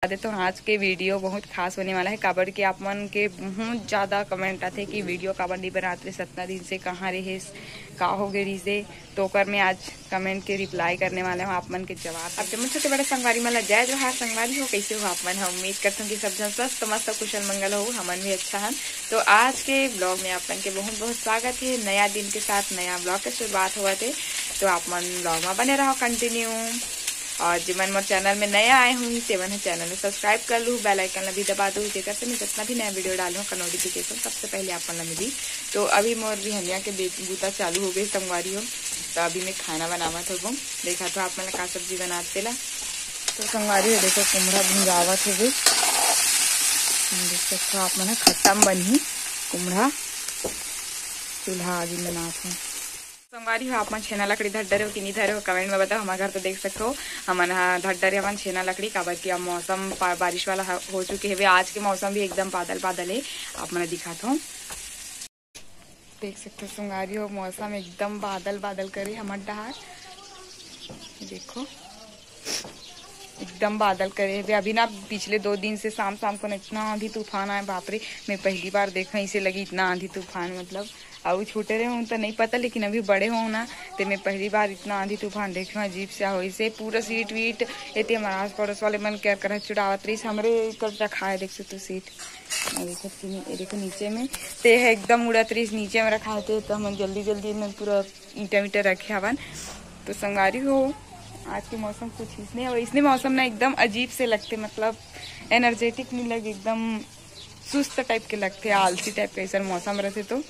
तो आज के वीडियो बहुत खास होने वाला है। काबर के आप मन के बहुत ज़्यादा कमेंट आते कि वीडियो काबर नहीं बनाते, 17 दिन से कहाँ रहे, का हो गए रिजे। तो कर मैं आज कमेंट के रिप्लाई करने वाले हूँ आप मन के जवाब। अब जब छोटे बड़े संगवारी मतलब जय जोहार संगवारी हो, कैसे हो आप मन? हम उम्मीद करते हैं कि सब जन स्वस्थ मस्त कुशल मंगल हो, हमन भी अच्छा है। तो आज के ब्लॉग में आप मन के बहुत बहुत स्वागत है। नया दिन के साथ नया ब्लॉग की शुरुआत हुआ थे, तो आप मन ब्लॉग में बने रहो कंटिन्यू। और जिमन मोर चैनल में नया आए हुई सेवन है चैनल में सब्सक्राइब कर लूँ, बेल आइकन भी दबा दूँ, जेकर से मैं जितना भी नया वीडियो डालूँ का नोटिफिकेशन सबसे पहले आप मन मिली। तो अभी मोर बिहनिया के बूता चालू हो गई संगवारी हो, तो अभी मैं खाना बनावत हो देखा तो आप मन का सब्जी बनाते ला। तो संगवारी हो देखो कुमड़ा भुंजावत हो गई, देख सकते हो आप मन खट्टा में बनी कुमड़ा चूल्हा आगे बनाते हैं। संगवारी हो आप मन छेना लकड़ी धर हो कि नहीं धरे हो कमेंट में बताओ। हमारे घर तो देख सकते हो हमन धर हमन छेना लकड़ी, काबर की अब मौसम बारिश वाला हो चुके है। आज के मौसम भी एकदम बादल बादल है, आप मन दिखाता हूँ देख सकते हो। संगवारी हो मौसम एकदम बादल बादल करे हमारे डहार, देखो एकदम बादल करे हुए। अभी ना पिछले 2 दिन से शाम को इतना आंधी तूफान आए, बाप रे मैं पहली बार देखा इसे लगी इतना आंधी तूफान। मतलब अब छोटे रहे हूँ तो नहीं पता, लेकिन अभी बड़े हो ना तो मैं पहली बार इतना आंधी तूफान देखे। अजीब सा हो इसे पूरा सीट वीट ये हमारे आस पड़ोस वाले मन क्या कर चुड़ावत रही हमरे कब रखा है, देख सकते सीट देखो नीचे में ते है एकदम उड़त रही नीचे में रखा है। तो हम जल्दी में पूरा ईटा वीटा रखे हवन। तो संगवारी हो आज के मौसम कुछ इसने और इसने मौसम ना एकदम अजीब से लगते, मतलब एनर्जेटिक नहीं लगे, एकदम सुस्त टाइप के लगते, आलसी टाइप के ऐसा मौसम रहते। तो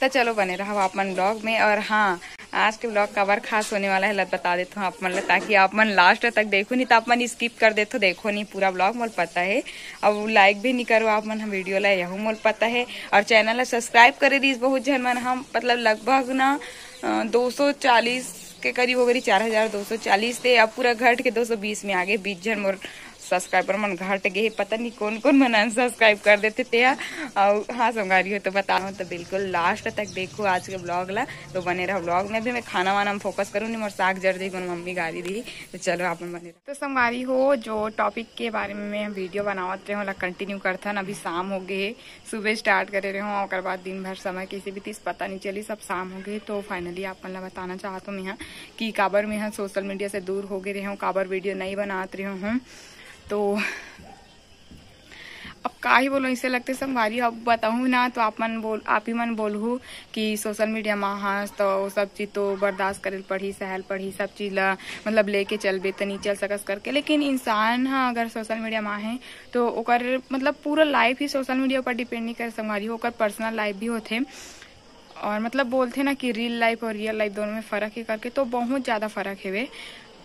चलो बने रहो आप मन ब्लॉग में। और हाँ, आज के ब्लॉग कवर खास होने वाला है, बता देता हूँ आप मन, ताकि आप मन लास्ट तक देखो, नहीं तो आप मन स्किप कर देते देखो नहीं पूरा ब्लॉग मोल पता है। अब लाइक भी नहीं करो आप मन हम वीडियो ला, यहू मोल पता है। और चैनल ला सब्सक्राइब करे दी बहुत जन मन, हम मतलब लगभग ना 240 के करीब हो गई, 4240 थे, अब पूरा घट के 220 में आगे 20 जन मोर सब्सक्राइबर मन घट गए, पता नहीं कौन कौन मन अनसब्सक्राइब कर देते थे। और हाँ संगवारी हो तो बताओ, तो बिल्कुल लास्ट तक देखो आज के ब्लॉग ला, तो बने रहो ब्लॉग में। भी मैं खाना वाना में फोकस करूँ नहीं, मोर साग जर दी मम्मी गाड़ी दी, तो चलो आप बने रहो। तो संगवारी हो जो टॉपिक के बारे में मैं वीडियो बनावत रहे हो कंटिन्यू करता न, अभी शाम हो गए, सुबह स्टार्ट करे रहे हो और बाद दिन भर समय किसी भी तीस पता नहीं चली, सब शाम हो गए। तो फाइनली आप मन बताना चाहता हूँ मैं कि काबर में सोशल मीडिया से दूर हो गए रहे हूँ, काबर वीडियो नहीं बनाते रहे हूँ। तो अब का ही बोलो इसे लगते संगवारी, अब बताऊँ ना तो आप ही मन बोलू कि सोशल मीडिया में हाँ तो सब चीज तो बर्दाश्त करे पड़ी, सहल पड़ी, सब चीज ला मतलब लेके चलबे तो नहीं चल सकस करके। लेकिन इंसान हाँ अगर सोशल मीडिया में है तो ओकर मतलब पूरा लाइफ ही सोशल मीडिया पर डिपेंड नहीं करे संगवारी, ओकर पर्सनल लाइफ भी होते। और मतलब बोलते ना कि रियल लाइफ और रियल लाइफ दोनों में फर्क ही करके, तो बहुत ज्यादा फर्क है वे।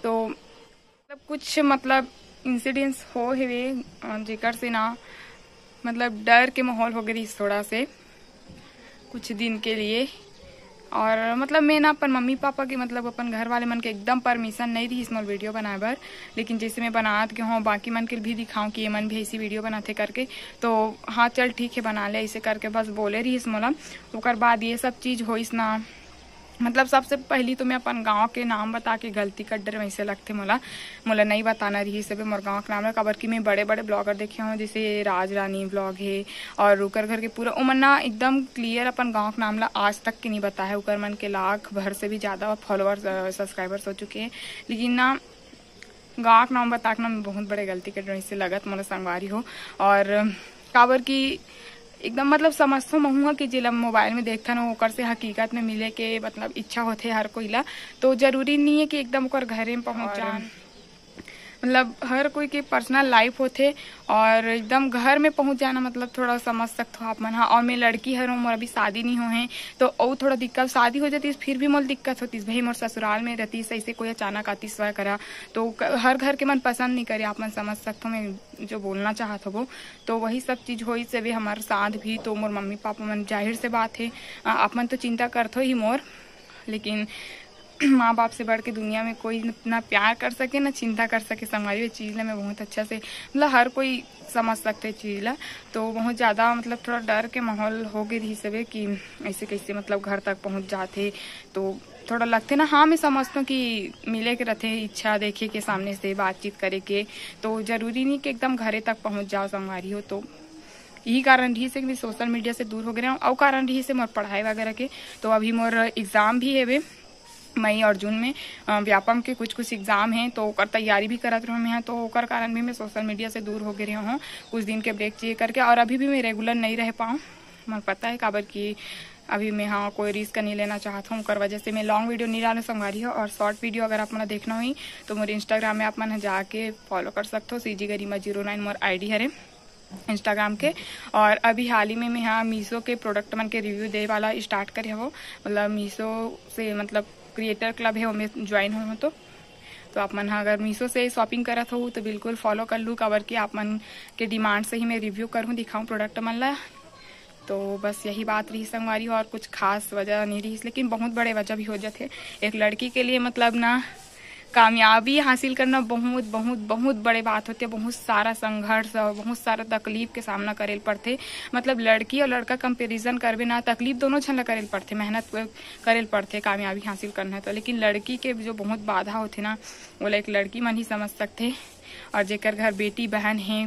तो मतलब कुछ मतलब इंसिडेंट्स हो है जेकर से ना मतलब डर के माहौल हो गई थोड़ा से कुछ दिन के लिए। और मतलब मैं ना अपन मम्मी पापा के मतलब अपन घर वाले मन के एकदम परमिशन नहीं दी स्मॉल वीडियो बनाए बर, लेकिन जैसे मैं बनात के हूँ बाकी मन के भी दिखाऊं कि ये मन भी ऐसी वीडियो बनाते करके, तो हाँ चल ठीक है बना ले ऐसे करके बस बोले रही मोला। ओकर बाद ये सब चीज होइस ना, मतलब सबसे पहली तो मैं अपन गांव के नाम बता के गलती कर डर वैसे लगते मोला नहीं बताना रही सब मोर गांव के नाम है। काबर की मैं बड़े बड़े ब्लॉगर देखे हूँ, जैसे राज रानी ब्लॉग है और रुकर घर के पूरा उमन ना एकदम क्लियर अपन गांव के नाम ला आज तक के नहीं बताया। उकर मन के लाख भर से भी ज्यादा फॉलोअर्स सब्सक्राइबर्स हो चुके हैं, लेकिन ना गांव के नाम बता के ना मैं बहुत बड़े गलती कर रही, इससे लगत मोला संगवारी हो। और काबर की एकदम मतलब समझता हूँ कि जिला मोबाइल में देखता ना ओकर से हकीकत में मिले के मतलब इच्छा होते हर कोई ला, तो जरूरी नहीं है कि एकदम ओकर घरे में पहुंच जाए, मतलब हर कोई के पर्सनल लाइफ होते और एकदम घर में पहुंच जाना मतलब थोड़ा समझ सकते हो आप मन। हाँ और मैं लड़की हर मोर अभी शादी नहीं हो है, तो और थोड़ा दिक्कत, शादी हो जाती फिर भी मोर दिक्कत होती भाई मोर ससुराल में रहती ऐसे कोई अचानक आती स्वा करा, तो हर घर के मन पसंद नहीं करे, आप मन समझ सकते हो मैं जो बोलना चाहता वो। तो वही सब चीज हो से भी हमारे साथ भी, तो मोर मम्मी पापा मन जाहिर से बात है आप मन तो चिंता करते हो ही मोर, लेकिन माँ बाप से बढ़ के दुनिया में कोई ना प्यार कर सके ना चिंता कर सके संगवारी। ये चीज़ ला मैं बहुत अच्छा से मतलब हर कोई समझ सकते चीज़ ला। तो बहुत ज़्यादा मतलब थोड़ा डर के माहौल हो गए रही सबे कि ऐसे कैसे मतलब घर तक पहुँच जाते। तो थोड़ा लगते ना। हाँ मैं समझता हूँ कि मिले के रहते इच्छा देखे के सामने से बातचीत करे के, तो जरूरी नहीं कि एकदम घरे तक पहुँच जाओ संगवारी हो। तो यही कारण रही से कि सोशल मीडिया से दूर हो गए और कारण रही से मोर पढ़ाई वगैरह के। तो अभी मोर एग्जाम भी है मई और जून में व्यापम के कुछ एग्जाम हैं, तो ओकर तैयारी भी करत रहूँ मैं। तो ओकर कारण भी मैं सोशल मीडिया से दूर हो गए हूँ कुछ दिन के ब्रेक चाहिए करके। और अभी भी मैं रेगुलर नहीं रह पाऊँ, मुझे पता है काबर की अभी मैं हाँ कोई रिस्क नहीं लेना चाहता हूँ। कर वजह से मैं लॉन्ग वीडियो नहीं डालना संगवारी हो। और शॉर्ट वीडियो अगर आप मन देखना हुई तो मोर इंस्टाग्राम में आप मन जाके फॉलो कर सकते हो। CG गरिमा 09 मोर ID है इंस्टाग्राम के। और अभी हाल ही में मैं हाँ मीशो के प्रोडक्ट मन के रिव्यू दे वाला स्टार्ट करे हो। मतलब मीशो से मतलब क्रिएटर क्लब है उनमें ज्वाइन हो तो आप मन अगर मीशो से शॉपिंग करत हो तो बिल्कुल फॉलो कर लूँ। कवर की आप मन के डिमांड से ही मैं रिव्यू करूँ दिखाऊँ प्रोडक्ट मन ला। तो बस यही बात रही संगवारी और कुछ खास वजह नहीं रही, लेकिन बहुत बड़े वजह भी हो जाते एक लड़की के लिए। मतलब ना कामयाबी हासिल करना बहुत बहुत बहुत बड़े बात होती है। बहुत सारा संघर्ष और बहुत सारा तकलीफ के सामना करे पड़ते। मतलब लड़की और लड़का कंपैरिजन करबे ना, तकलीफ दोनों झन ला करे पड़ते, मेहनत करे पड़ते कामयाबी हासिल करना है तो। लेकिन लड़की के जो बहुत बाधा होते ना वो एक लड़की मन ही समझ सकते। और जेकर घर बेटी बहन है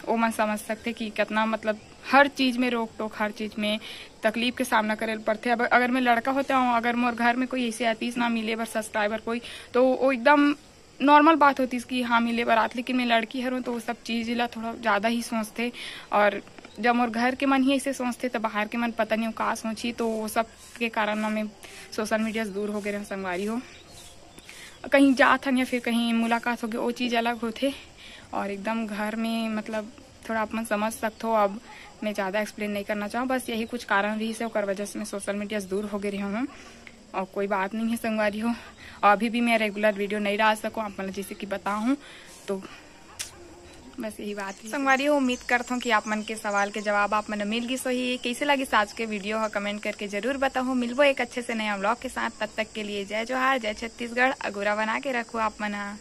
वो मन समझ सकते कि कितना मतलब हर चीज में रोक टोक, हर चीज में तकलीफ के सामना करे पड़ते। अब अगर मैं लड़का होता हूँ, अगर मोर घर में कोई ऐसे आतीस ना मिले बर सब्सक्राइबर कोई, तो वो एकदम नॉर्मल बात होती कि हाँ मिले बर आत। लेकिन मैं लड़की हूँ तो वो सब चीज ला थोड़ा ज्यादा ही सोचते। और जब मोर घर के मन ही ऐसे सोचते तो बाहर के मन पता नहीं का सोची। तो वो सब के कारण मैं सोशल मीडिया से दूर हो गए संगवारी हो। कहीं जात हन या फिर कहीं मुलाकात हो गई वो चीज अलग होते। और एकदम घर में मतलब थोड़ा आप मन समझ सकते हो। अब मैं ज़्यादा एक्सप्लेन नहीं करना चाहूँ, बस यही कुछ कारण रही से और वजह से मैं सोशल मीडिया से दूर हो गई हूँ। और कोई बात नहीं है संगवारी हो। और अभी भी मैं रेगुलर वीडियो नहीं डाल सकूँ आप मन जैसे कि बताऊँ। तो बस यही बात है संगवारी हो। उम्मीद करता हूँ कि आप मन के सवाल के जवाब आप मन मिल गई सही। कैसे लगी आज के वीडियो हो कमेंट करके जरूर बताओ। मिलबो एक अच्छे से नया व्लॉग के साथ, तब तक के लिए जय जोहार, जय छत्तीसगढ़। अगोरा बना के रखो आप मन।